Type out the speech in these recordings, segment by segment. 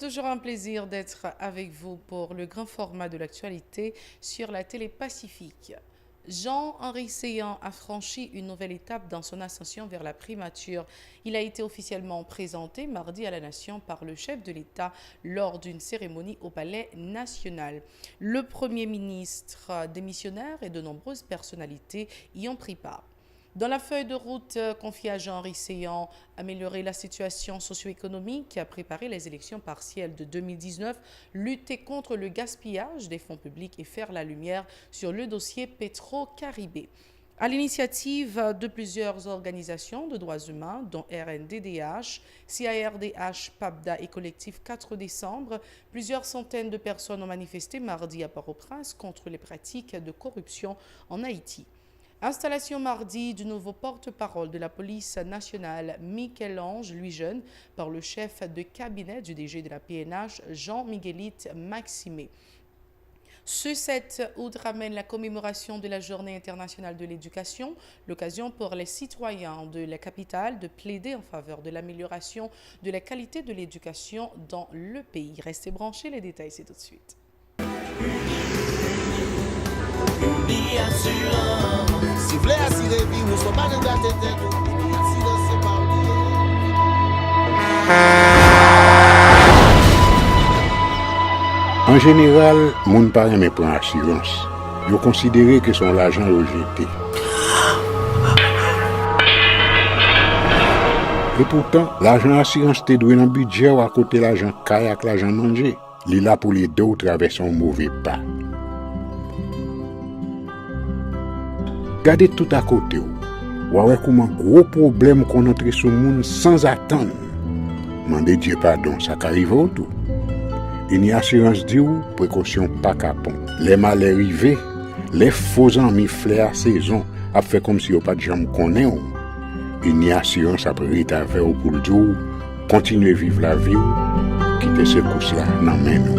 toujours un plaisir d'être avec vous pour le grand format de l'actualité sur la télé Pacifique. Jean-Henri Séan a franchi une nouvelle étape dans son ascension vers la primature. Il a été officiellement présenté mardi à la Nation par le chef de l'État lors d'une cérémonie au Palais national. Le Premier ministre démissionnaire et de nombreuses personnalités y ont pris part. Dans la feuille de route confiée à Jean-Henri Séan, améliorer la situation socio-économique, préparer les élections partielles de 2019, lutter contre le gaspillage des fonds publics et faire la lumière sur le dossier Petro-Caribé. À l'initiative de plusieurs organisations de droits humains, dont RNDDH, CIRDH, PAPDA et Collectif 4 décembre, plusieurs centaines de personnes ont manifesté mardi à Port-au-Prince contre les pratiques de corruption en Haïti. Installation mardi du nouveau porte-parole de la police nationale, Michel-Ange Louis-Jeune, par le chef de cabinet du DG de la PNH, Jean-Miguelite Maximé. Ce 7 août ramène la commémoration de la Journée internationale de l'éducation, l'occasion pour les citoyens de la capitale de plaider en faveur de l'amélioration de la qualité de l'éducation dans le pays. Restez branchés, les détails c'est tout de suite. Si vous voulez assurer vie, nous ne sommes pas de gâter tête. Assurance, c'est pas oublié. En général, moun pa reme prend assurance. Yo considéré que son l'argent yo jeté. Et pourtant, l'argent assurance te doué dans budget ou à côté l'argent kayak l'argent manger. Li là pour les deux traverser un mauvais pas. Gardez tout à côté. Ou ouais comment gros problème qu'on entre sur le monde sans attendre. Mandez Dieu pardon, ça arrive au tout. Une assurance dit ou précaution pas capon. Les mal arrivés, les faux amis flair saison a fait comme si on pas de jambe connaît. Une assurance après rétaver au pour le jour, continuer vivre la vie quitter ce course là dans main nous.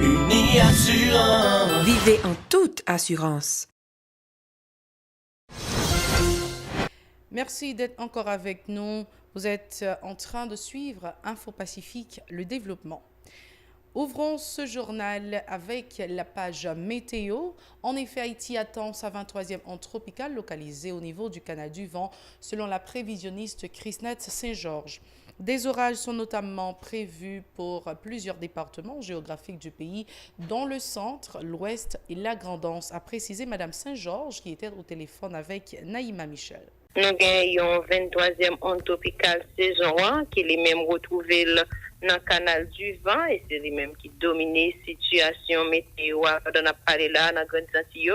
Une assurance. Vivez en toute assurance. Merci d'être encore avec nous. Vous êtes en train de suivre Info Pacifique, le développement. Ouvrons ce journal avec la page météo. En effet, Haïti attend sa 23e onde tropicale localisée au niveau du canal du Vent, selon la prévisionniste Chrisnet Saint-Georges. Des orages sont notamment prévus pour plusieurs départements géographiques du pays, dont le centre, l'ouest et la Grand'Anse, a précisé Mme Saint-Georges, qui était au téléphone avec Naïma Michel. Nous avons 23e onde tropicale saison 1 qui est même retrouvé dans le canal du Vent et c'est lui-même qui domine la situation météo dans la parlé là dans Grande Antilles.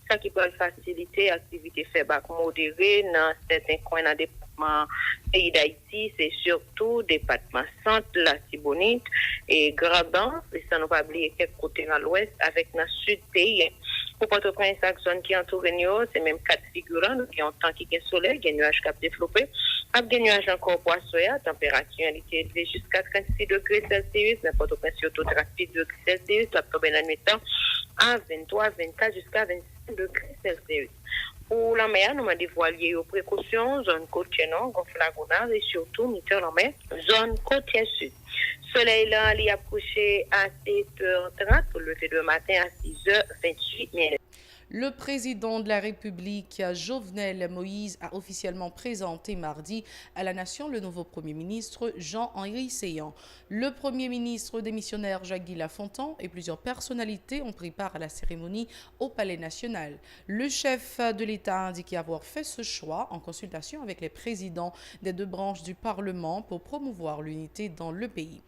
Ça qui peut faciliter l'activité faible modérée dans certains coins dans le département pays d'Haïti, c'est surtout le département centre, la Tibonite et Grand'Anse, et ça ne pas oublier quelques côtés à l'ouest avec le sud pays. Pour Port-au-Prince, la zone qui entoure nous, c'est même quatre figurants, qui ont tant qu'il y a soleil, il y a des nuages qui ont développé. Avec des nuages encore poissonnés, la température est élevée jusqu'à 36 degrés Celsius, n'importe où, surtout 36 degrés Celsius, la première nuit à 23, 24 jusqu'à 25 degrés Celsius. Pour la mer, nous avons des voiliers aux précautions, zone côtière nord, gonflagonnage et surtout, mitteur la mer, zone côtière sud. Soleil là, il a couché à 7h30 pour le lever de matin à 6h28. Le président de la République, Jovenel Moïse, a officiellement présenté mardi à la Nation le nouveau Premier ministre Jean-Henri Séan. Le Premier ministre démissionnaire Jacques-Guy Lafontaine et plusieurs personnalités ont pris part à la cérémonie au Palais national. Le chef de l'État a indiqué avoir fait ce choix en consultation avec les présidents des deux branches du Parlement pour promouvoir l'unité dans le pays.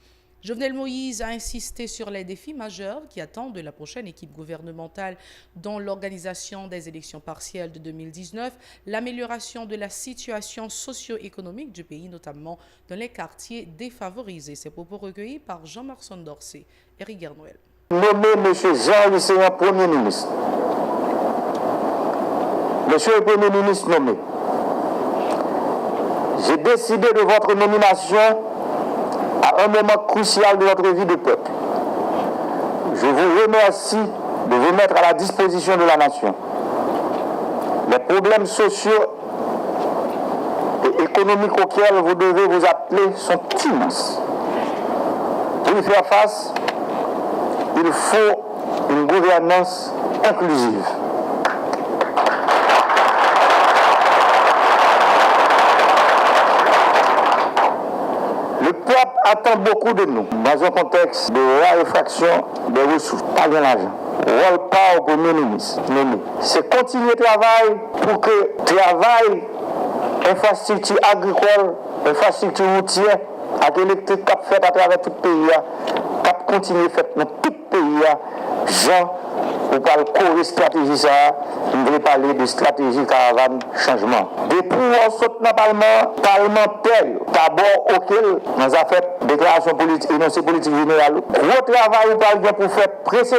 Jovenel Moïse a insisté sur les défis majeurs qui attendent de la prochaine équipe gouvernementale, dont l'organisation des élections partielles de 2019, l'amélioration de la situation socio-économique du pays, notamment dans les quartiers défavorisés. Ces propos recueillis par Jean-Marc Sondorcé et Riguer Noël. Nommé M. Jean-Henri Séan Premier ministre. Monsieur le Premier ministre nommé, j'ai décidé de votre nomination à un moment crucial de votre vie de peuple. Je vous remercie de vous mettre à la disposition de la nation. Les problèmes sociaux et économiques auxquels vous devez vous atteler sont immenses. Pour y faire face, il faut une gouvernance inclusive. Le peuple attend beaucoup de nous dans un contexte de raréfaction des ressources, pas de l'argent. Rôle pas au Premier ministre, c'est continuer le travail pour que travail, infrastructure agricole, infrastructure routière, avec électrique cap fait à travers tout le pays, cap continuer fait dans tout le pays, Jean, on parle de stratégie ça, on veut parler de stratégie caravane changement. Depuis on saute dans le Parlement parlementaire, d'abord auquel nous avons fait déclaration politique, énoncé politique générale. Gros travail on parle pour faire pressé,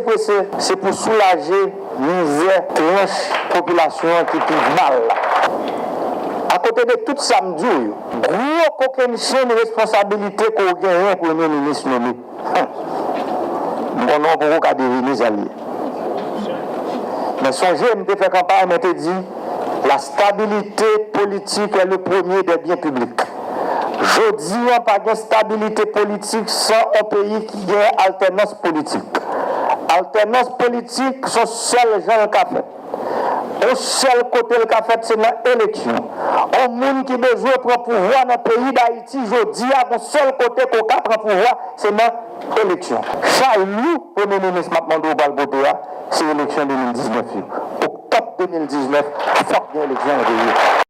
c'est pour soulager misère, tranche population qui vit mal. À côté de tout ça, me dit, gros aucune chaîne de responsabilité qu'on gagne pour le Premier ministre nommé. Mon nom pour qu'on deviner ça. Mais songez, je fait campagne, je dit, la stabilité politique est le premier des biens publics. Je dis, il n'y a pas de stabilité politique sans un pays qui a alternance politique. Alternance politique, sont seuls gens qui ont fait. Au seul côté le fait, c'est l'élection. Un monde qui a besoin de prendre pouvoir dans le pays d'Haïti, je dis à mon seul côté qu'on a prendre pouvoir, c'est l'élection. Charles, Premier ministre, maintenant, c'est l'élection 2019. Octobre 2019, il faut qu'il y ait l'élection au pays.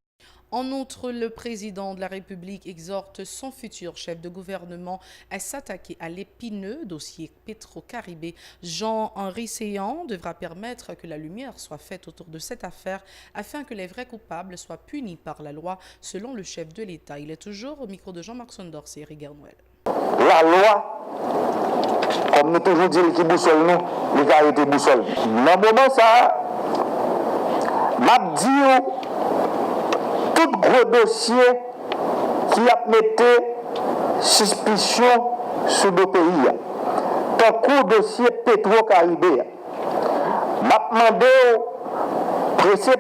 En outre, le président de la République exhorte son futur chef de gouvernement à s'attaquer à l'épineux dossier Petro-Caribé. Jean-Henri Séan devra permettre que la lumière soit faite autour de cette affaire afin que les vrais coupables soient punis par la loi, selon le chef de l'État. Il est toujours au micro de Jean-Marc Sondorce et Eric Garnouel. La loi, comme nous toujours dit, qui boussole nous, les gars étaient boussole. Dans le moment, ça, m'a dit tout gros dossier qui a mis suspicion sur le pays. Tant que dossier Petro-Caribé. M'a demandé pressé,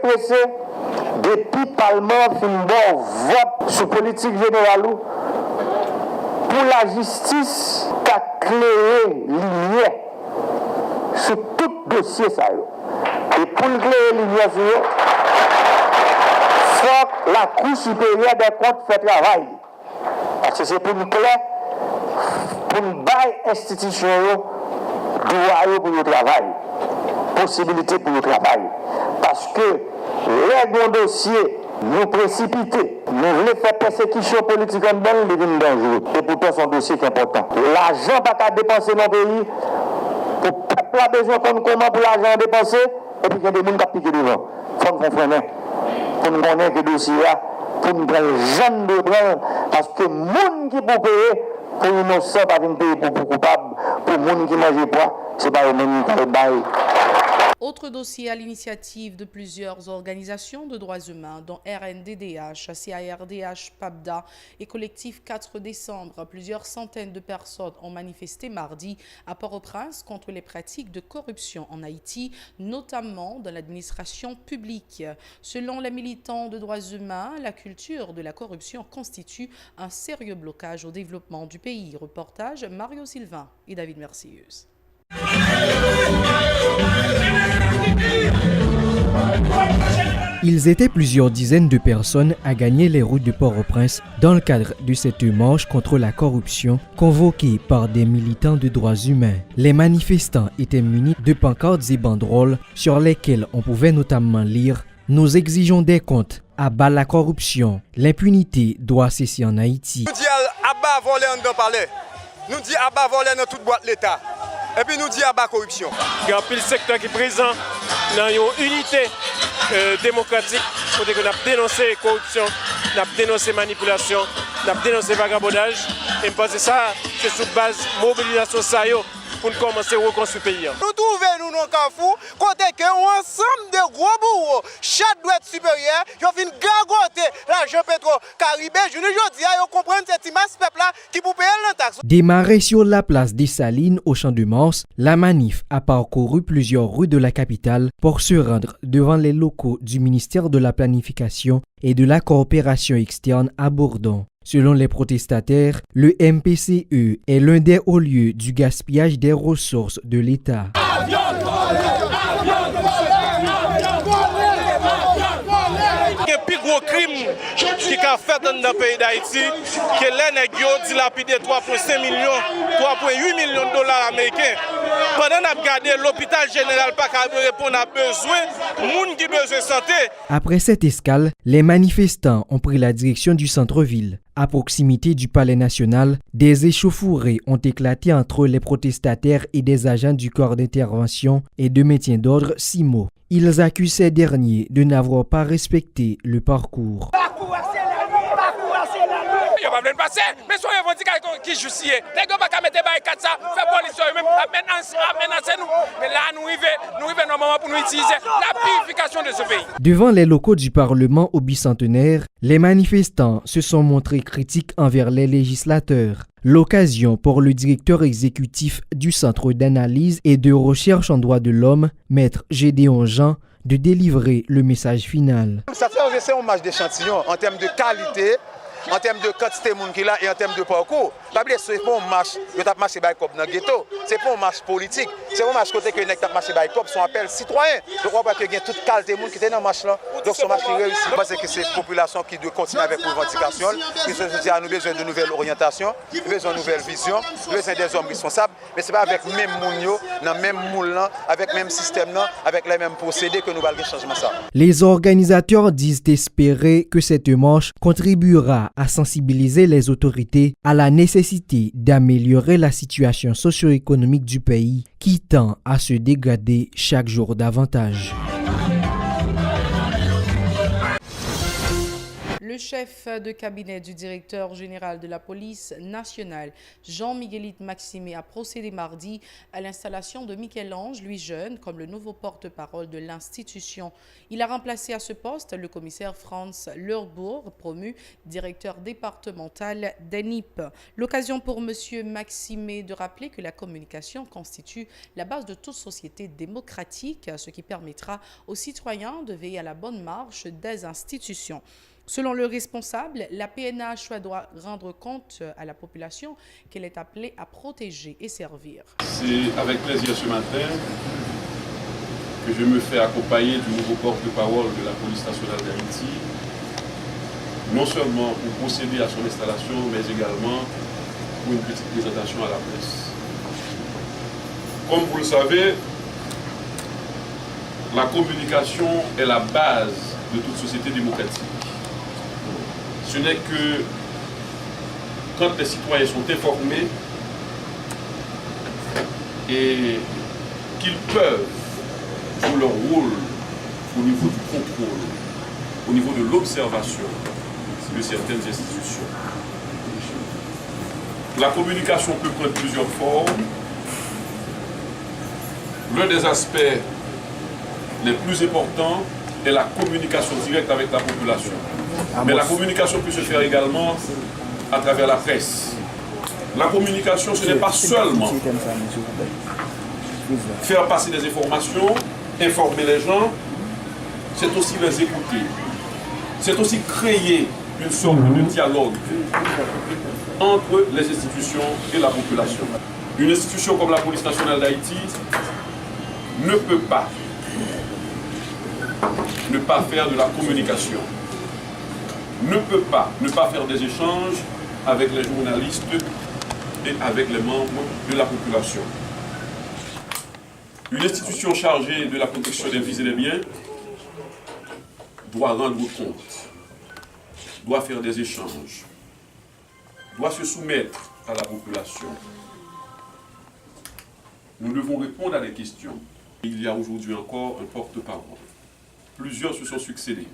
depuis le Parlement fin vote sur politique générale pour la justice qui a créé lumière sur tout dossier. Ça. Et pour créer lumière sur la Cour supérieure des comptes fait travail. Parce que c'est pour nous clair, pour nous bailler institution, droit pour le travail, possibilité pour le travail. Parce que les bons dossiers nous précipités, nous voulons faire persécution politique en dedans, ils deviennent dangereux. Et pourtant, c'est un dossier qui est important. L'argent pas qu'à dépenser dans le pays, le peuple a besoin qu'on comment pour l'argent dépenser, et puis il y a des gens qui piquent devant. Il faut nous freiner. Pour nous connaître que dossier pour nous prendre jeunes de prendre, parce que les gens qui peuvent payer, pour innocent, pas venir payer pour coupable, pour les gens qui ne mangent pas, ce n'est pas les gens qui baillent. Autre dossier à l'initiative de plusieurs organisations de droits humains, dont RNDDH, CARDH, PAPDA et Collectif 4 décembre. Plusieurs centaines de personnes ont manifesté mardi à Port-au-Prince contre les pratiques de corruption en Haïti, notamment dans l'administration publique. Selon les militants de droits humains, la culture de la corruption constitue un sérieux blocage au développement du pays. Reportage Mario Sylvain et David Mercieuse. Ils étaient plusieurs dizaines de personnes à gagner les routes de Port-au-Prince dans le cadre de cette marche contre la corruption convoquée par des militants de droits humains. Les manifestants étaient munis de pancartes et banderoles sur lesquelles on pouvait notamment lire « Nous exigeons des comptes, à bas la corruption, l'impunité doit cesser en Haïti ». Nous disons à bas voler en palais, nous disons à bas voler dans toute boîte l'État. Et puis nous disons à bas corruption. Il y a un pile secteur qui est présent dans une unité démocratique pour qu'on a dénoncé la corruption, on a dénoncé la manipulation, on a dénoncé le vagabondage. Et je pense que ça, c'est sous base de mobilisation pour nous commencer à reconstruire le pays. Nous trouvons dans le Carrefour, côté que ensemble de gros bourreaux, chaque doit être supérieur, ils viennent gargoter l'argent Petro-Caribé. Je ne dis pas, ils comprennent cette immense peuple-là qui peut payer la taxe. Démarré sur la place des Salines au Champ de Mars, la manif a parcouru plusieurs rues de la capitale pour se rendre devant les locaux du ministère de la Planification et de la Coopération externe à Bourdon. Selon les protestataires, le MPCE est l'un des hauts lieux du gaspillage des ressources de l'État. Gros crime qui a fait dans le pays d'Haïti, que les nègres dilapidé 3,5 millions, 3,8 millions de dollars américains. Pendant qu'on a regardé l'hôpital général pas capable de répondre à besoin, monde qui besoin de santé. Après cette escale, les manifestants ont pris la direction du centre-ville. À proximité du Palais national, des échauffourées ont éclaté entre les protestataires et des agents du corps d'intervention et de maintien d'ordre CIMO. Ils accusent ces derniers de n'avoir pas respecté le parcours. Mais soyez revendications qui justifient. Les gars pas mettre des barricades ça, faire police même menacer nous. Mais là nous arrivons normalement pour nous utiliser la purification de ce pays. Devant les locaux du Parlement au bicentenaire, les manifestants se sont montrés critiques envers les législateurs. L'occasion pour le directeur exécutif du Centre d'analyse et de recherche en droits de l'homme, Maître Gédéon Jean, de délivrer le message final. Ça fait un match d'échantillon en termes de qualité, en termes de quantité de monde qui là et en termes de parcours. C'est pas un match que tu as marché par dans le ghetto, c'est pas un match politique, c'est un match côté que tu as marché par son appel citoyen. Je crois pas qu'il y a toute qualité de monde qui était dans le match là. Donc ce match qui réussit. Je pense que c'est la population qui doit continuer avec les revendications. Qui se dit à nous besoin de nouvelles orientations, besoin de nouvelles visions, besoin des hommes responsables, mais ce n'est pas avec le même mounio, dans le même moule, avec le même système, avec les mêmes procédés que nous allons changer ça. Les organisateurs disent espérer que cette marche contribuera à sensibiliser les autorités à la nécessité d'améliorer la situation socio-économique du pays qui tend à se dégrader chaque jour davantage. Le chef de cabinet du directeur général de la police nationale, Jean-Miguelite Maximé, a procédé mardi à l'installation de Michel-Ange Louis Jeune comme le nouveau porte-parole de l'institution. Il a remplacé à ce poste le commissaire Franz Leurbourg, promu directeur départemental d'ENIP. L'occasion pour M. Maximé de rappeler que la communication constitue la base de toute société démocratique, ce qui permettra aux citoyens de veiller à la bonne marche des institutions. Selon le responsable, la PNH doit rendre compte à la population qu'elle est appelée à protéger et servir. C'est avec plaisir ce matin que je me fais accompagner du nouveau porte-parole de la police nationale d'Haïti, non seulement pour procéder à son installation, mais également pour une petite présentation à la presse. Comme vous le savez, la communication est la base de toute société démocratique. Ce n'est que quand les citoyens sont informés et qu'ils peuvent jouer leur rôle au niveau du contrôle, au niveau de l'observation de certaines institutions. La communication peut prendre plusieurs formes. L'un des aspects les plus importants est la communication directe avec la population. Mais la communication peut se faire également à travers la presse. La communication, ce n'est pas seulement faire passer des informations, informer les gens, c'est aussi les écouter. C'est aussi créer une sorte de dialogue entre les institutions et la population. Une institution comme la police nationale d'Haïti ne peut pas ne pas faire de la communication, ne peut pas ne pas faire des échanges avec les journalistes et avec les membres de la population. Une institution chargée de la protection des vies et des biens doit rendre compte, doit faire des échanges, doit se soumettre à la population. Nous devons répondre à des questions. Il y a aujourd'hui encore un porte-parole. Plusieurs se sont succédés.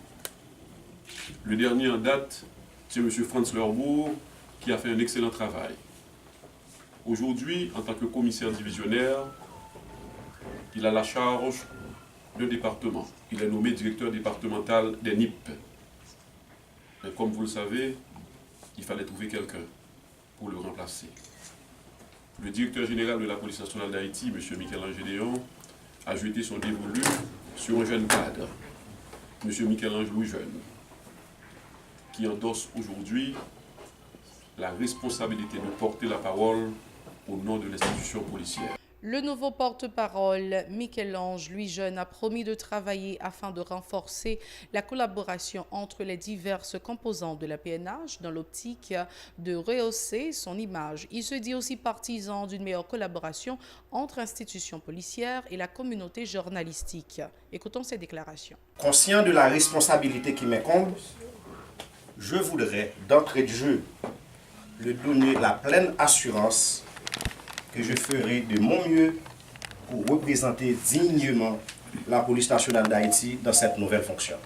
Le dernier en date, c'est M. Franz Leurbourg, qui a fait un excellent travail. Aujourd'hui, en tant que commissaire divisionnaire, il a la charge d'un département. Il est nommé directeur départemental d'ENIP. Mais comme vous le savez, il fallait trouver quelqu'un pour le remplacer. Le directeur général de la police nationale d'Haïti, M. Michel-Ange Gédéon, a jeté son dévolu sur un jeune cadre, M. Michel-Ange Louis Jeune, qui endosse aujourd'hui la responsabilité de porter la parole au nom de l'institution policière. Le nouveau porte-parole, Michel-Ange Louis-Jeune, a promis de travailler afin de renforcer la collaboration entre les diverses composantes de la PNH dans l'optique de rehausser son image. Il se dit aussi partisan d'une meilleure collaboration entre institutions policières et la communauté journalistique. Écoutons ses déclarations. Conscient de la responsabilité qui m'incombe, je voudrais d'entrée de jeu lui donner la pleine assurance que je ferai de mon mieux pour représenter dignement la police nationale d'Haïti dans cette nouvelle fonction.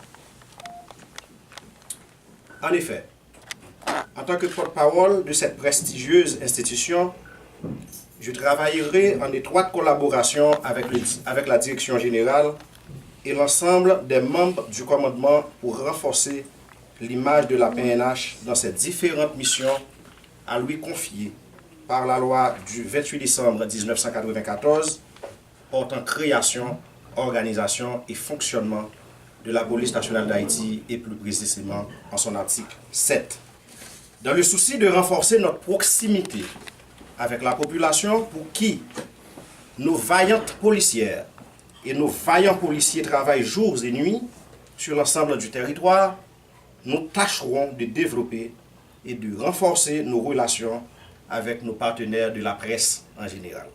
En effet, en tant que porte-parole de cette prestigieuse institution, je travaillerai en étroite collaboration avec la direction générale et l'ensemble des membres du commandement pour renforcer l'image de la PNH dans ses différentes missions à lui confier par la loi du 28 décembre 1994 portant création, organisation et fonctionnement de la police nationale d'Haïti et plus précisément en son article 7. Dans le souci de renforcer notre proximité avec la population pour qui nos vaillantes policières et nos vaillants policiers travaillent jours et nuits sur l'ensemble du territoire, nous tâcherons de développer et de renforcer nos relations avec nos partenaires de la presse en général.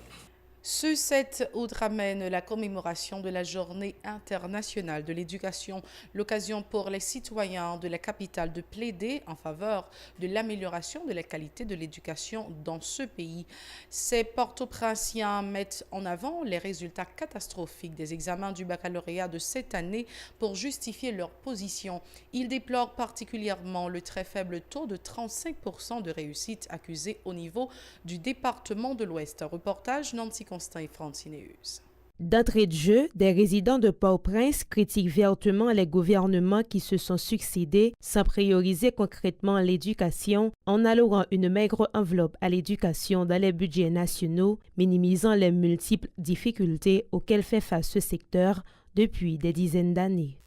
Ce 7 août ramène la commémoration de la Journée internationale de l'éducation, l'occasion pour les citoyens de la capitale de plaider en faveur de l'amélioration de la qualité de l'éducation dans ce pays. Ces porto-princiens mettent en avant les résultats catastrophiques des examens du baccalauréat de cette année pour justifier leur position. Ils déplorent particulièrement le très faible taux de 35% de réussite accusé au niveau du département de l'Ouest. Reportage Nancy Constant et Francineus. D'entrée de jeu, des résidents de Port-au-Prince critiquent vertement les gouvernements qui se sont succédés sans prioriser concrètement l'éducation en allouant une maigre enveloppe à l'éducation dans les budgets nationaux, minimisant les multiples difficultés auxquelles fait face ce secteur depuis des dizaines d'années.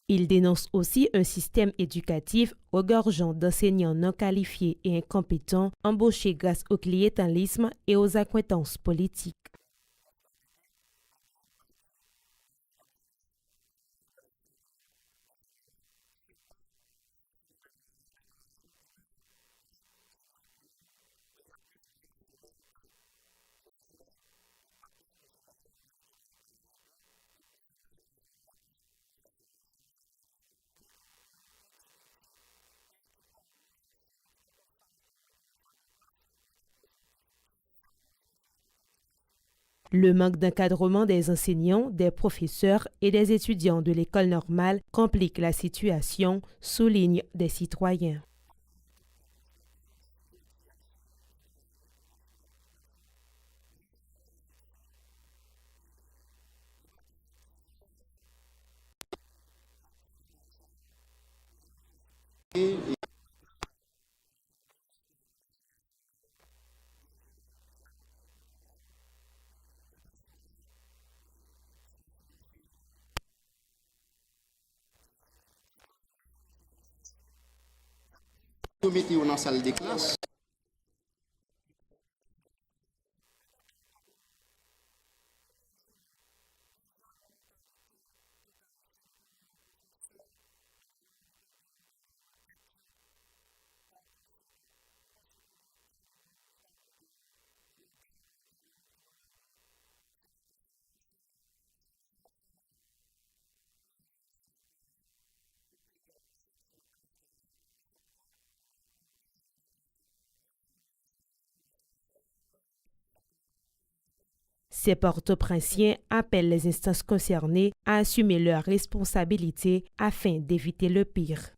Il dénonce aussi un système éducatif regorgeant d'enseignants non qualifiés et incompétents embauchés grâce au clientélisme et aux accointances politiques. Le manque d'encadrement des enseignants, des professeurs et des étudiants de l'école normale complique la situation, soulignent des citoyens. Vous mettez dans la salle de classe. Ces Port-au-Prinsiens appellent les instances concernées à assumer leurs responsabilités afin d'éviter le pire.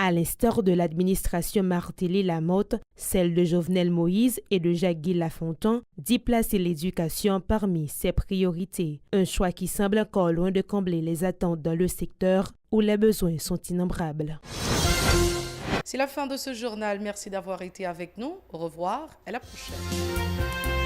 À l'instar de l'administration Martelly-Lamotte, celle de Jovenel Moïse et de Jacques-Guy Lafontaine dit placer l'éducation parmi ses priorités. Un choix qui semble encore loin de combler les attentes dans le secteur où les besoins sont innombrables. C'est la fin de ce journal. Merci d'avoir été avec nous. Au revoir et à la prochaine.